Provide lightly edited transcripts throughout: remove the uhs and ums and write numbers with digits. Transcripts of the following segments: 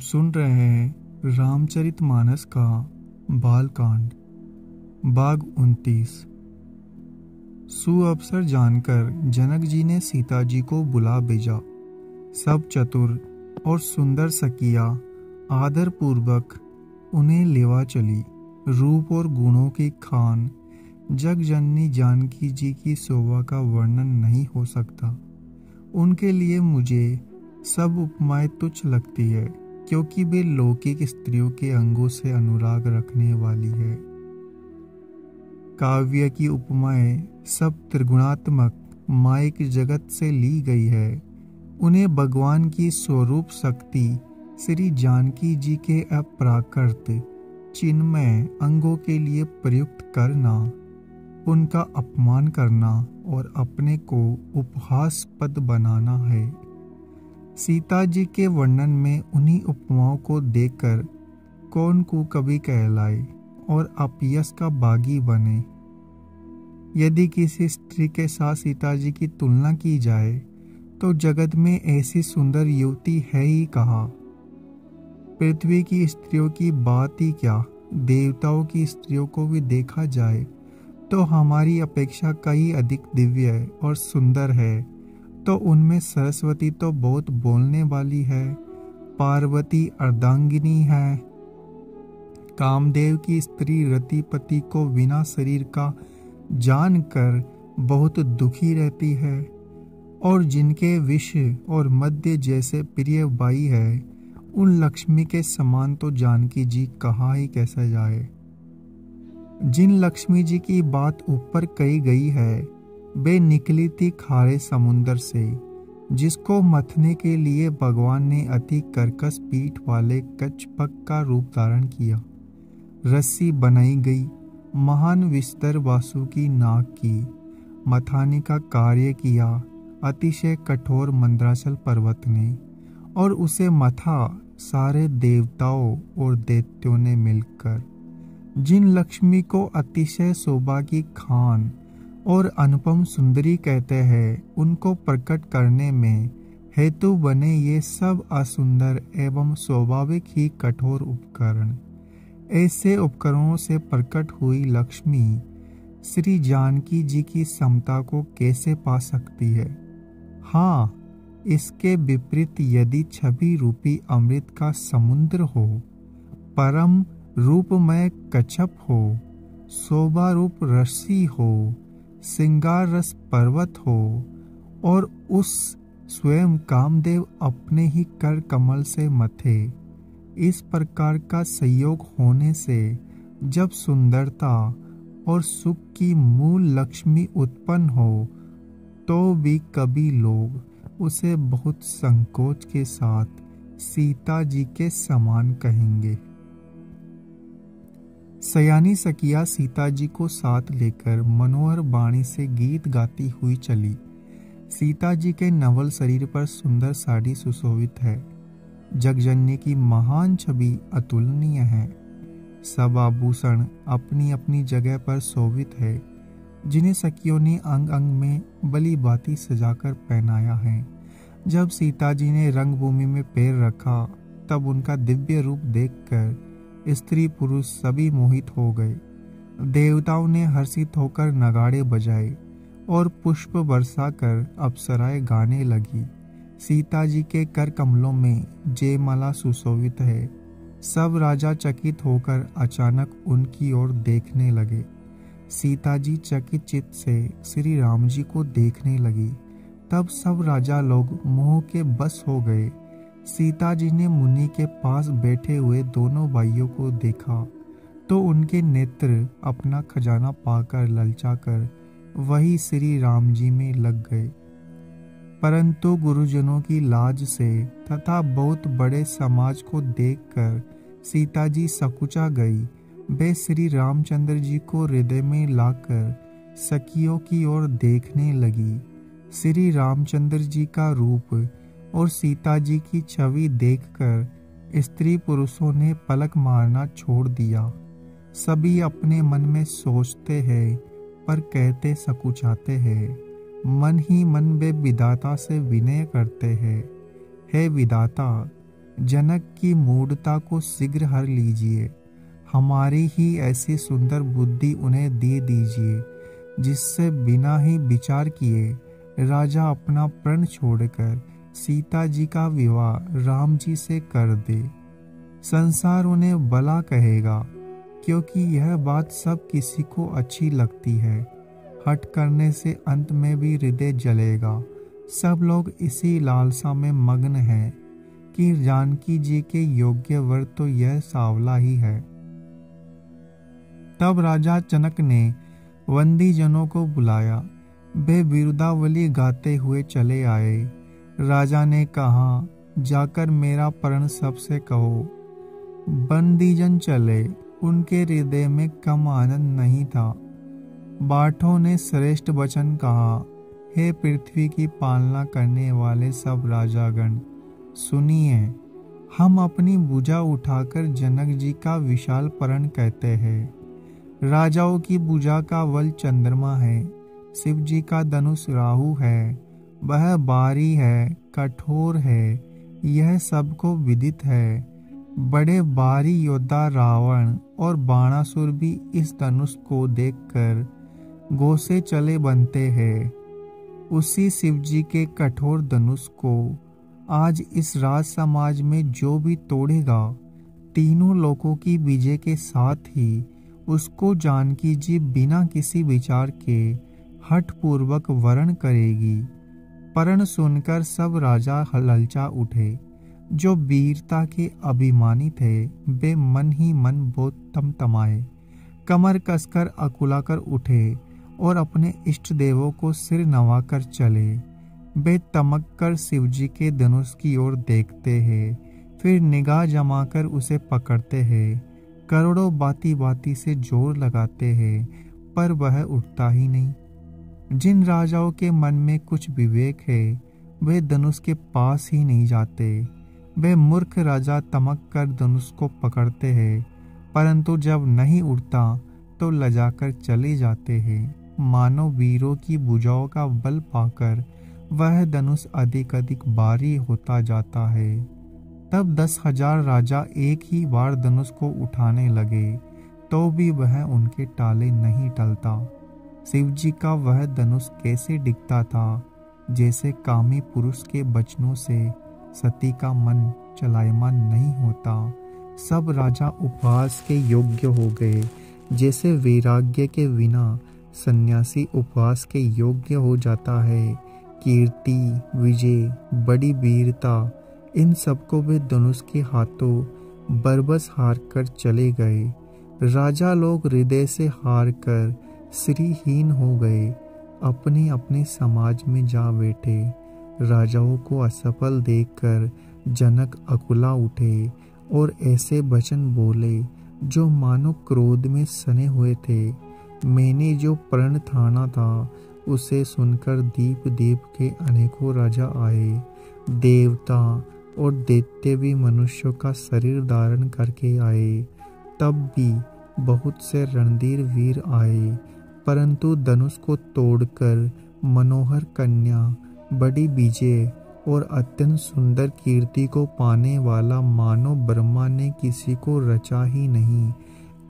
सुन रहे हैं रामचरितमानस का बालकांड भाग 29। सुअवसर जानकर जनक जी ने सीता जी को बुला भेजा। सब चतुर और सुंदर सखियां आदर पूर्वक उन्हें लेवा चली। रूप और गुणों की खान जगजननी जानकी जी की शोभा का वर्णन नहीं हो सकता। उनके लिए मुझे सब उपमाएं तुच्छ लगती है, क्योंकि वे लौकिक स्त्रियों के अंगों से अनुराग रखने वाली है। काव्य की उपमाएं सब त्रिगुणात्मक मायिक जगत से ली गई है। उन्हें भगवान की स्वरूप शक्ति श्री जानकी जी के अप्राकृत चिन्मय अंगों के लिए प्रयुक्त करना, उनका अपमान करना और अपने को उपहासास्पद बनाना है। सीता जी के वर्णन में उन्हीं उपमाओं को देखकर कौन कुकवि कहलाए और अपयश का बागी बने। यदि किसी स्त्री के साथ सीता जी की तुलना की जाए तो जगत में ऐसी सुंदर युवती है ही कहाँ। पृथ्वी की स्त्रियों की बात ही क्या, देवताओं की स्त्रियों को भी देखा जाए तो हमारी अपेक्षा कई अधिक दिव्य और सुंदर है। तो उनमें सरस्वती तो बहुत बोलने वाली है, पार्वती अर्धांगिनी है। कामदेव की स्त्री रतिपति को बिना शरीर का जानकर बहुत दुखी रहती है, और जिनके विष और मध्य जैसे प्रिय बाई है, उन लक्ष्मी के समान तो जानकी जी कहा ही कैसा जाए। जिन लक्ष्मी जी की बात ऊपर कही गई है वे निकली थी खारे समुंदर से, जिसको मथने के लिए भगवान ने अति कर्कश पीठ वाले कच्छप का रूप धारण किया। रस्सी बनाई गई, महान विस्तर वासुकी नाग की मथाने का कार्य किया अतिशय कठोर मंदराचल पर्वत ने, और उसे मथा सारे देवताओं और दैत्यों ने मिलकर। जिन लक्ष्मी को अतिशय शोभा की खान और अनुपम सुंदरी कहते हैं, उनको प्रकट करने में हेतु बने ये सब असुंदर एवं स्वाभाविक ही कठोर उपकरण। ऐसे उपकरणों से प्रकट हुई लक्ष्मी श्री जानकी जी की समता को कैसे पा सकती है। हाँ, इसके विपरीत यदि छवि रूपी अमृत का समुद्र हो, परम रूपमय कच्छप हो, शोभा रूप रस्सी हो, सिंगार रस पर्वत हो, और उस स्वयं कामदेव अपने ही कर कमल से मथे, इस प्रकार का संयोग होने से जब सुंदरता और सुख की मूल लक्ष्मी उत्पन्न हो, तो भी कभी लोग उसे बहुत संकोच के साथ सीता जी के समान कहेंगे। सयानी सखिया सीता जी को साथ लेकर मनोहर वाणी से गीत गाती हुई चली। सीता जी के नवल शरीर पर सुंदर साड़ी सुशोभित है। जगजननी की महान छवि अतुलनीय है। सब आभूषण अपनी अपनी जगह पर शोभित है, जिन्हें सखियों ने अंग अंग में बली बाती सजाकर पहनाया है। जब सीता जी ने रंगभूमि में पैर रखा, तब उनका दिव्य रूप देखकर स्त्री पुरुष सभी मोहित हो गए। देवताओं ने हर्षित होकर नगाड़े बजाए और पुष्प बरसा कर अप्सराएं गाने लगी। सीता जी के कर कमलों में जयमाला सुशोभित है। सब राजा चकित होकर अचानक उनकी ओर देखने लगे। सीता जी चकित चित्त से श्री राम जी को देखने लगी। तब सब राजा लोग मोह के बस हो गए। सीता जी ने मुनि के पास बैठे हुए दोनों भाइयों को देखा तो उनके नेत्र अपना खजाना पाकर ललचाकर वही श्री राम जी में लग गए। परंतु गुरुजनों की लाज से तथा बहुत बड़े समाज को देखकर सीता जी सकुचा गई। वे श्री रामचंद्र जी को हृदय में लाकर सखियों की ओर देखने लगी। श्री रामचंद्र जी का रूप और सीता जी की छवि देखकर स्त्री पुरुषों ने पलक मारना छोड़ दिया। सभी अपने मन में सोचते हैं पर कहते सकुचाते हैं। मन ही मन वे विधाता से विनय करते हैं, हे विधाता, जनक की मूढ़ता को शीघ्र हर लीजिए। हमारी ही ऐसी सुंदर बुद्धि उन्हें दे दीजिए, जिससे बिना ही विचार किए राजा अपना प्रण छोड़कर सीता जी का विवाह राम जी से कर दे। संसार उन्हें भला कहेगा, क्योंकि यह बात सब किसी को अच्छी लगती है। हठ करने से अंत में भी हृदय जलेगा। सब लोग इसी लालसा में मग्न हैं कि जानकी जी के योग्य वर तो यह सांवला ही है। तब राजा जनक ने वंदी जनों को बुलाया। वे बिरुदावली गाते हुए चले आए। राजा ने कहा, जाकर मेरा प्रण सबसे कहो। बंदीजन चले। उनके हृदय में कम आनंद नहीं था। बाठों ने श्रेष्ठ वचन कहा, हे पृथ्वी की पालना करने वाले सब राजागण, सुनिए। हम अपनी भुजा उठाकर जनक जी का विशाल प्रण कहते हैं। राजाओं की भुजा का बल चंद्रमा है, शिव जी का धनुष राहु है। वह भारी है, कठोर है, यह सबको विदित है। बड़े भारी योद्धा रावण और बाणासुर भी इस धनुष को देखकर गोसे चले बनते हैं। उसी शिव जी के कठोर धनुष को आज इस राज समाज में जो भी तोड़ेगा, तीनों लोकों की विजय के साथ ही उसको जानकी जी बिना किसी विचार के हठ पूर्वक वरण करेगी। प्रण सुनकर सब राजा ललचा उठे। जो वीरता के अभिमानी थे, वे मन ही मन बहुत तमतमाए, कमर कसकर अकुलाकर उठे और अपने इष्ट देवों को सिर नवाकर चले। वे तमक कर शिव जी के धनुष की ओर देखते हैं, फिर निगाह जमाकर उसे पकड़ते हैं। करोड़ों बाती बाती से जोर लगाते हैं, पर वह उठता ही नहीं। जिन राजाओं के मन में कुछ विवेक है, वे धनुष के पास ही नहीं जाते। वे मूर्ख राजा तमक कर धनुष को पकड़ते हैं, परंतु जब नहीं उड़ता तो लजाकर चले जाते हैं। मानो वीरों की भुजाओं का बल पाकर वह धनुष अधिक अधिक भारी होता जाता है। तब 10,000 राजा एक ही बार धनुष को उठाने लगे, तो भी वह उनके टाले नहीं टलता। शिव जी का वह धनुष कैसे दिखता था, जैसे कामी पुरुष के वचनों से सती का मन चलायमान नहीं होता। सब राजा उपवास के योग्य हो गए, जैसे वैराग्य के बिना सन्यासी उपवास के योग्य हो जाता है। कीर्ति, विजय, बड़ी वीरता, इन सबको वे धनुष के हाथों बरबस हार कर चले गए। राजा लोग हृदय से हार कर श्रीहीन हो गए, अपने अपने समाज में जा बैठे। राजाओं को असफल देखकर जनक अकुला उठे और ऐसे वचन बोले जो मानो क्रोध में सने हुए थे। मैंने जो प्रण ठाना था, उसे सुनकर दीप दीप के अनेकों राजा आए। देवता और दैत्य भी मनुष्यों का शरीर धारण करके आए। तब भी बहुत से रणधीर वीर आए, परंतु धनुष को तोड़कर मनोहर कन्या, बड़ी विजय और अत्यंत सुंदर कीर्ति को पाने वाला मानो ब्रह्मा ने किसी को रचा ही नहीं।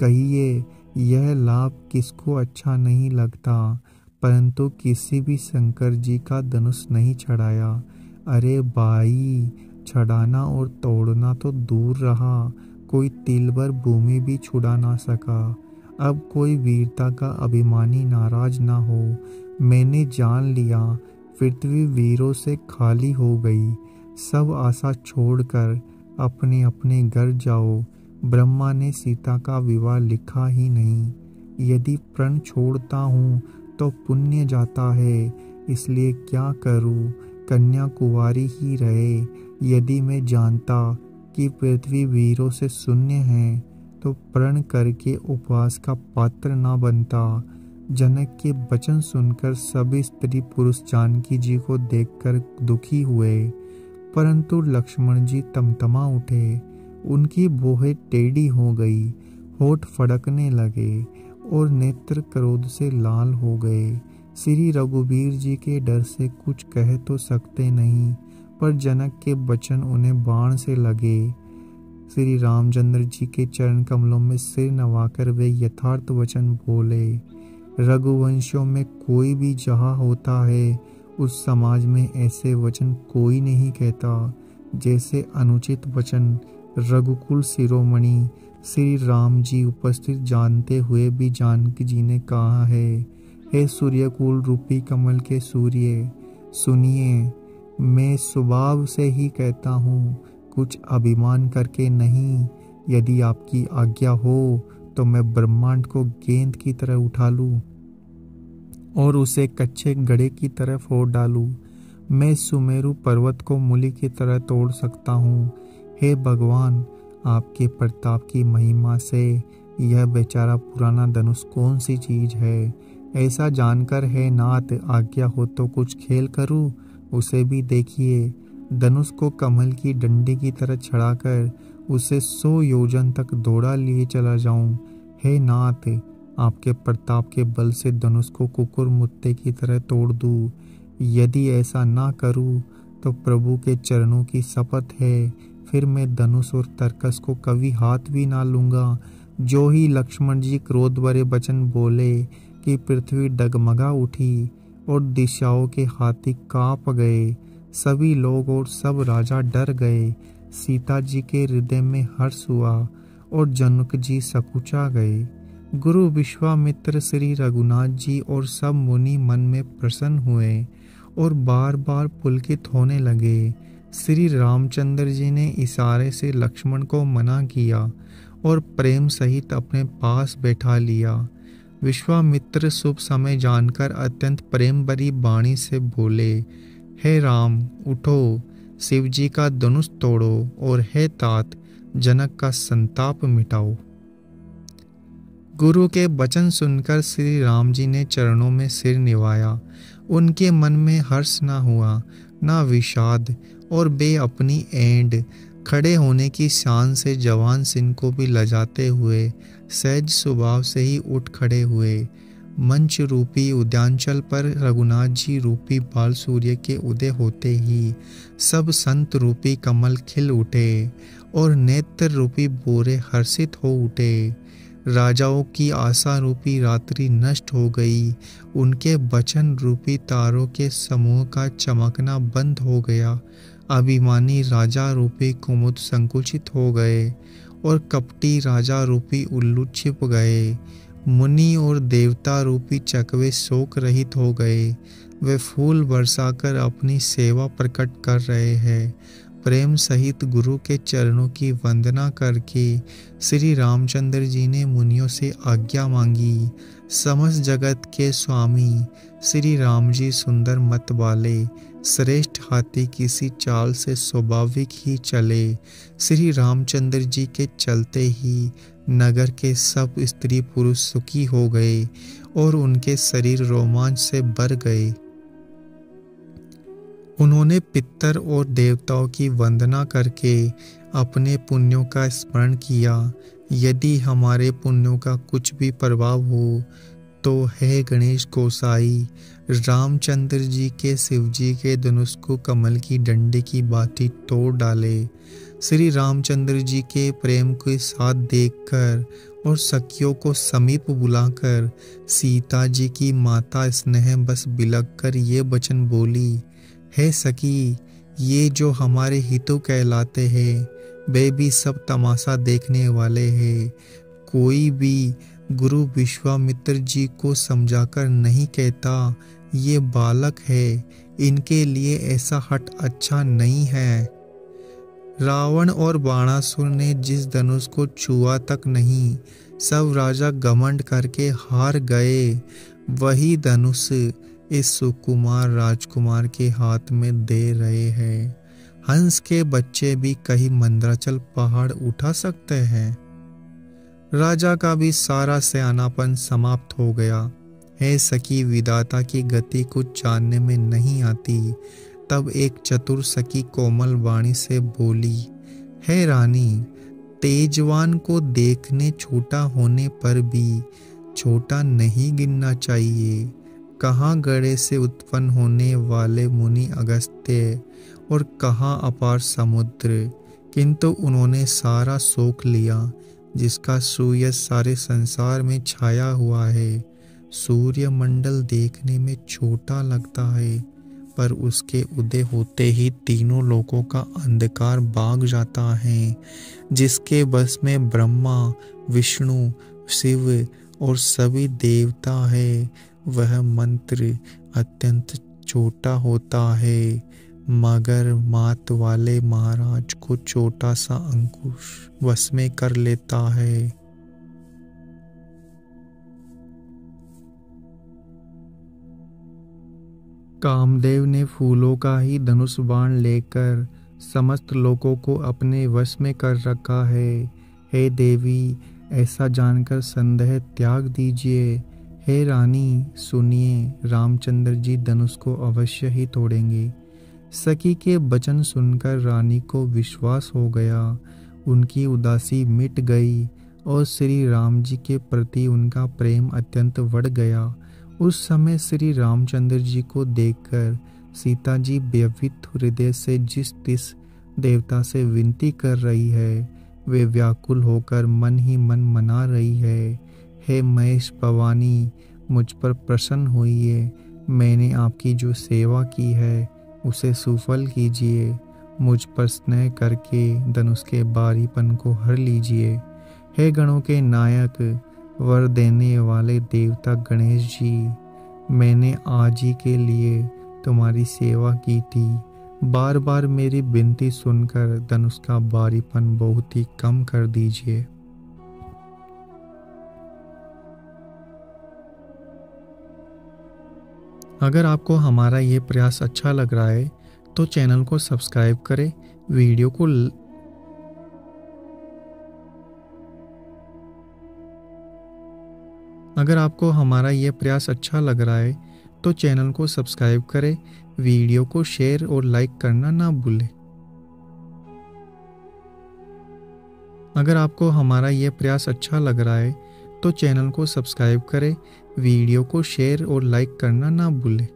कहिए, यह लाभ किसको अच्छा नहीं लगता, परंतु किसी भी शंकर जी का धनुष नहीं छड़ाया। अरे भाई, छड़ाना और तोड़ना तो दूर रहा, कोई तिल भर भूमि भी छुड़ा ना सका। अब कोई वीरता का अभिमानी नाराज ना हो। मैंने जान लिया, पृथ्वी वीरों से खाली हो गई। सब आशा छोड़कर अपने अपने घर जाओ। ब्रह्मा ने सीता का विवाह लिखा ही नहीं। यदि प्रण छोड़ता हूँ तो पुण्य जाता है, इसलिए क्या करूँ, कन्या कुंवारी ही रहे। यदि मैं जानता कि पृथ्वी वीरों से शून्य है, तो प्रण करके उपवास का पात्र न बनता। जनक के वचन सुनकर सभी स्त्री पुरुष जानकी जी को देखकर दुखी हुए, परंतु लक्ष्मण जी तमतमा उठे। उनकी भौहें टेढ़ी हो गई, होठ फड़कने लगे और नेत्र क्रोध से लाल हो गए। श्री रघुवीर जी के डर से कुछ कह तो सकते नहीं, पर जनक के वचन उन्हें बाण से लगे। श्री रामचंद्र जी के चरण कमलों में सिर नवाकर वे यथार्थ वचन बोले। रघुवंशियों में कोई भी जहाँ होता है उस समाज में ऐसे वचन कोई नहीं कहता जैसे अनुचित वचन रघुकुल शिरोमणि श्री राम जी उपस्थित जानते हुए भी जानकी जी ने कहा है। हे सूर्यकुल रूपी कमल के सूर्य, सुनिए, मैं स्वभाव से ही कहता हूँ, कुछ अभिमान करके नहीं। यदि आपकी आज्ञा हो तो मैं ब्रह्मांड को गेंद की तरह उठा लूँ और उसे कच्चे गड़े की तरह फोड़ डालूं। मैं सुमेरु पर्वत को मूली की तरह तोड़ सकता हूँ। हे भगवान, आपके प्रताप की महिमा से यह बेचारा पुराना धनुष कौन सी चीज है। ऐसा जानकर है नाथ, आज्ञा हो तो कुछ खेल करूँ। उसे भी देखिए, धनुष को कमल की डंडी की तरह छड़ाकर उसे 100 योजन तक दौड़ा लिए चला जाऊं। हे नाथ, आपके प्रताप के बल से धनुष को कुकुर मुत्ते की तरह तोड़ दूं। यदि ऐसा ना करूं तो प्रभु के चरणों की शपथ है, फिर मैं धनुष और तरकस को कभी हाथ भी ना लूंगा। जो ही लक्ष्मण जी क्रोध भरे वचन बोले कि पृथ्वी डगमगा उठी और दिशाओं के हाथी कांप गए। सभी लोग और सब राजा डर गए। सीता जी के हृदय में हर्ष हुआ और जनक जी सकुचा गए। गुरु विश्वामित्र, श्री रघुनाथ जी और सब मुनि मन में प्रसन्न हुए और बार बार पुलकित होने लगे। श्री रामचंद्र जी ने इशारे से लक्ष्मण को मना किया और प्रेम सहित अपने पास बैठा लिया। विश्वामित्र शुभ समय जानकर अत्यंत प्रेम भरी वाणी से बोले, हे राम, उठो, शिव जी का धनुष तोड़ो और हे तात, जनक का संताप मिटाओ। गुरु के वचन सुनकर श्री राम जी ने चरणों में सिर निवाया। उनके मन में हर्ष ना हुआ, ना विषाद, और वे अपनी एंड खड़े होने की शान से जवान सिंह को भी लजाते हुए सहज स्वभाव से ही उठ खड़े हुए। मंच रूपी उद्यांचल पर रघुनाथ जी रूपी बाल सूर्य के उदय होते ही सब संत रूपी कमल खिल उठे और नेत्र रूपी बोरे हर्षित हो उठे। राजाओं की आशा रूपी रात्रि नष्ट हो गई। उनके वचन रूपी तारों के समूह का चमकना बंद हो गया। अभिमानी राजा रूपी कुमुद संकुचित हो गए और कपटी राजा रूपी उल्लू छिप गए। मुनि और देवता रूपी चकवे शोक रहित हो गए। वे फूल बरसाकर अपनी सेवा प्रकट कर रहे हैं। प्रेम सहित गुरु के चरणों की वंदना करके श्री रामचंद्र जी ने मुनियों से आज्ञा मांगी। समस्त जगत के स्वामी श्री राम जी सुंदर मत वाले श्रेष्ठ हाथी किसी चाल से स्वाभाविक ही चले। श्री रामचंद्र जी के चलते ही नगर के सब स्त्री पुरुष सुखी हो गए और उनके शरीर रोमांच से भर गए। उन्होंने पितर और देवताओं की वंदना करके अपने पुण्यों का स्मरण किया। यदि हमारे पुण्यों का कुछ भी प्रभाव हो तो हे गणेश गोसाई, रामचंद्र जी के शिव जी के धनुष को कमल की डंडे की बाती तोड़ डाले। श्री रामचंद्र जी के प्रेम के साथ देखकर और सखियों को समीप बुलाकर सीता जी की माता स्नेह बस बिलक कर ये वचन बोली, हे सखी, ये जो हमारे हितु कहलाते हैं वे भी सब तमाशा देखने वाले हैं। कोई भी गुरु विश्वामित्र जी को समझाकर नहीं कहता ये बालक है, इनके लिए ऐसा हट अच्छा नहीं है। रावण और बाणासुर ने जिस धनुष को छुआ तक नहीं, सब राजा घमंड करके हार गए। वही धनुष इस सुकुमार राजकुमार के हाथ में दे रहे हैं। हंस के बच्चे भी कहीं मंदराचल पहाड़ उठा सकते हैं। राजा का भी सारा सयानापन समाप्त हो गया। हे सखी, विधाता की गति कुछ जानने में नहीं आती। तब एक चतुर सखी कोमल वाणी से बोली, हे रानी, तेजवान को देखने छोटा होने पर भी छोटा नहीं गिनना चाहिए। कहाँ गड़े से उत्पन्न होने वाले मुनि अगस्त्य और कहाँ अपार समुद्र, किंतु उन्होंने सारा सोख लिया जिसका सूर्य सारे संसार में छाया हुआ है। सूर्य मंडल देखने में छोटा लगता है, पर उसके उदय होते ही तीनों लोकों का अंधकार भाग जाता है। जिसके बस में ब्रह्मा, विष्णु, शिव और सभी देवता है, वह मंत्र अत्यंत छोटा होता है, मगर मात वाले महाराज को छोटा सा अंकुश वश में कर लेता है। कामदेव ने फूलों का ही धनुष बाण लेकर समस्त लोगों को अपने वश में कर रखा है। हे देवी, ऐसा जानकर संदेह त्याग दीजिए। हे रानी, सुनिए, रामचंद्र जी धनुष को अवश्य ही तोड़ेंगे। सखी के वचन सुनकर रानी को विश्वास हो गया। उनकी उदासी मिट गई और श्री राम जी के प्रति उनका प्रेम अत्यंत बढ़ गया। उस समय श्री रामचंद्र जी को देखकर सीता जी व्यथित हृदय से जिस देवता से विनती कर रही है, वे व्याकुल होकर मन ही मन मना रही है। हे महेश भवानी, मुझ पर प्रसन्न होइए। मैंने आपकी जो सेवा की है उसे सुफल कीजिए। मुझ पर स्नेह करके धनुष के बारीपन को हर लीजिए। हे गणों के नायक, वर देने वाले देवता गणेश जी, मैंने आज ही के लिए तुम्हारी सेवा की थी। बार बार मेरी विनती सुनकर धनुष का बारीपन बहुत ही कम कर दीजिए। अगर आपको हमारा ये प्रयास अच्छा लग रहा है तो चैनल को सब्सक्राइब करें, वीडियो को अगर आपको हमारा ये प्रयास अच्छा लग रहा है तो चैनल को सब्सक्राइब करें, वीडियो को शेयर और लाइक करना ना भूलें। अगर आपको हमारा ये प्रयास अच्छा लग रहा है तो चैनल को सब्सक्राइब करें, वीडियो को शेयर और लाइक करना ना भूलें।